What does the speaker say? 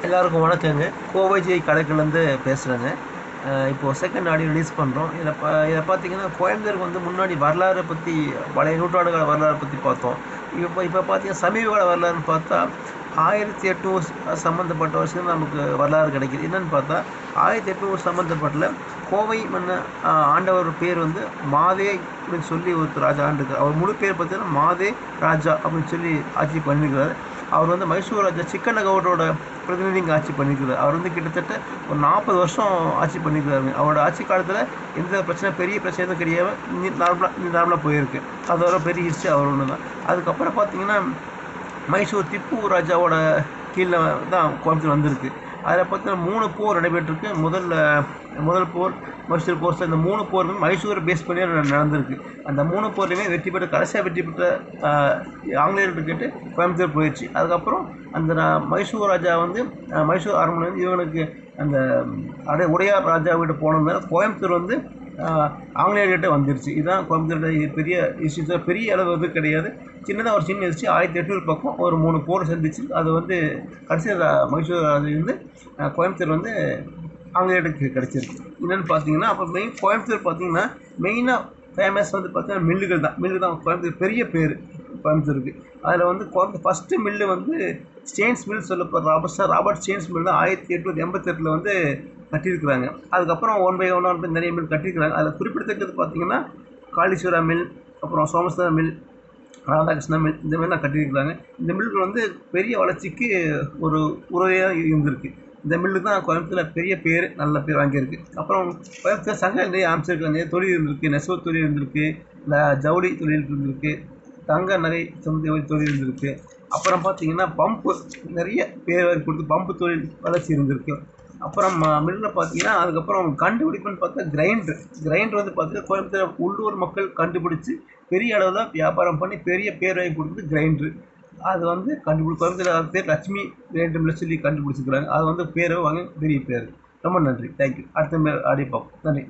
எல்லாருக்கும் வணக்கங்க. கோவை ஜெய் கடைக்கிலேருந்து பேசுகிறேங்க. இப்போது செகண்ட் ஆடியோ ரிலீஸ் பண்ணுறோம். இதை பார்த்தீங்கன்னா கோயம்புத்தூருக்கு வந்து முன்னாடி வரலாறை பற்றி பழைய நூற்றாண்டுகால வரலாறை பற்றி பார்த்தோம். இப்போ பார்த்தீங்கன்னா சமீப கால வரலாறுன்னு பார்த்தா 1800 சம்மந்தப்பட்ட வருஷம் நமக்கு வரலாறு கிடைக்கிது. என்னென்னு பார்த்தா 1800 சம்மந்தப்பட்ட கோவை மன்ன ஆண்டவர் பேர் வந்து மாதே அப்படின்னு சொல்லி ஒருத்தர் ராஜா ஆண்டுக்கு. அவர் முழு பேர் பார்த்தீங்கன்னா மாதே ராஜா அப்படின்னு சொல்லி ஆட்சி பண்ணியிருக்கிறார். அவர் வந்து மைசூர் ராஜா சிக்கனகவுடரோட பிரதிநிதி இங்கே ஆட்சி பண்ணியிருக்கிறார். அவர் வந்து கிட்டத்தட்ட ஒரு 40 வருஷம் ஆட்சி பண்ணியிருக்கிறாருங்க. அவரோட ஆட்சி காலத்தில் எந்த பிரச்சனை பெரிய பிரச்சனை எதுவும் கிடையாமல் நார்மலாக போயிருக்கு. அதோட பெரிய ஹிஸ்ட்ரி அவர் ஒன்று தான். அதுக்கப்புறம் பார்த்தீங்கன்னா மைசூர் திப்பு ராஜாவோட கீழே தான் கோயம்புத்தூர் வந்திருக்கு. அதில் பார்த்தீங்கன்னா 3 போர் நடைபெற்றிருக்கு. முதல் போர் மைசூர் போர். இந்த 3 போருமே மைசூரை பேஸ் பண்ணி நடந்திருக்கு. அந்த 3 போர்லையுமே வெற்றி பெற்ற கடைசியாக வெற்றி பெற்ற ஆங்கிலேயர்கிட்ட கேட்டு கோயம்புத்தூர் போயிடுச்சு. அதுக்கப்புறம் அந்த மைசூர் ராஜா வந்து மைசூர் அரண்மனை வந்து இவனுக்கு அந்த உடையார் ராஜா வீட்டு போனதுனால கோயம்புத்தூர் வந்து ஆங்கிலேயர்கிட்ட வந்துருச்சு. இதுதான் கோயம்புத்தூர் பெரிய இஷ்யூ. பெரிய அளவு இது கிடையாது, சின்னதாக ஒரு சின்ன ஹிஸ்ட்ரி. 1800 பக்கம் ஒரு 3 போர் சந்திச்சு அது வந்து கடைசியாக மைசூர் வந்து கோயம்புத்தூர் வந்து ஆங்கிலேயருக்கு கிடச்சிருக்கு. என்னென்னு பார்த்தீங்கன்னா அப்போ கோயம்புத்தூர் பார்த்தீங்கன்னா மெயினாக ஃபேமஸ் வந்து பார்த்தீங்கன்னா மில்லுகள் தான். கோயம்புத்தூர் பெரிய பேர் கோயம்புத்தூருக்கு. அதில் வந்து ஃபஸ்ட்டு மில்லு வந்து ஸ்டெயின்ஸ் மில் சொல்லப்படுற ராபர்ட் ஸ்டெயின்ஸ் மில் தான் 1888 வந்து கட்டியிருக்கிறாங்க. அதுக்கப்புறம் ஒன் பை நிறைய மில் கட்டியிருக்கிறாங்க. அதில் குறிப்பிடத்தக்கது பார்த்தீங்கன்னா காளீஸ்வரா மில், அப்புறம் சோமசுந்தர மில், ராதாகிருஷ்ணா மில், இந்த மாதிரிலாம் கட்டியிருக்கிறாங்க. இந்த மில்கள் வந்து பெரிய வளர்ச்சிக்கு ஒரு உறுதியாக இருந்திருக்கு. இந்த மில்லு தான் கோயம்புத்தூரில் பெரிய பேர், நல்ல பேர் வாங்கியிருக்கு. அப்புறம் கோயம்புத்தூர் சங்கம் நிறைய அமைச்சிருக்காங்க. நிறைய தொழில் இருந்திருக்கு. நெசவு தொழில் இருந்திருக்கு, இல்லை ஜவுளி தொழில் இருந்திருக்கு, தங்க நகை தொழில் இருந்திருக்கு. அப்புறம் பார்த்தீங்கன்னா பம்பு நிறைய பேர் கொடுத்து பம்பு தொழில் வளர்ச்சி இருந்திருக்கு. அப்புறம் மில்லில் பார்த்தீங்கன்னா அதுக்கப்புறம் கண்டுபிடிப்புன்னு பார்த்தா கிரைண்டர் வந்து பார்த்தீங்கன்னா கோயம்புத்தூர் உள்ளூர் மக்கள் கண்டுபிடிச்சி பெரிய அளவில் வியாபாரம் பண்ணி பெரிய பேர் வாங்கி கொடுத்தது கிரைண்டரு. அது வந்து கோயம்புத்தூர் அது பேர் லட்சுமி கிரைண்டர் மில் சொல்லி கண்டுபிடிச்சிருக்கிறாங்க. அது வந்து பேரை வாங்க பெரிய பேர். ரொம்ப நன்றி, தேங்க்யூ. அடுத்த ஆடியோ பார்ப்போம். நன்றி.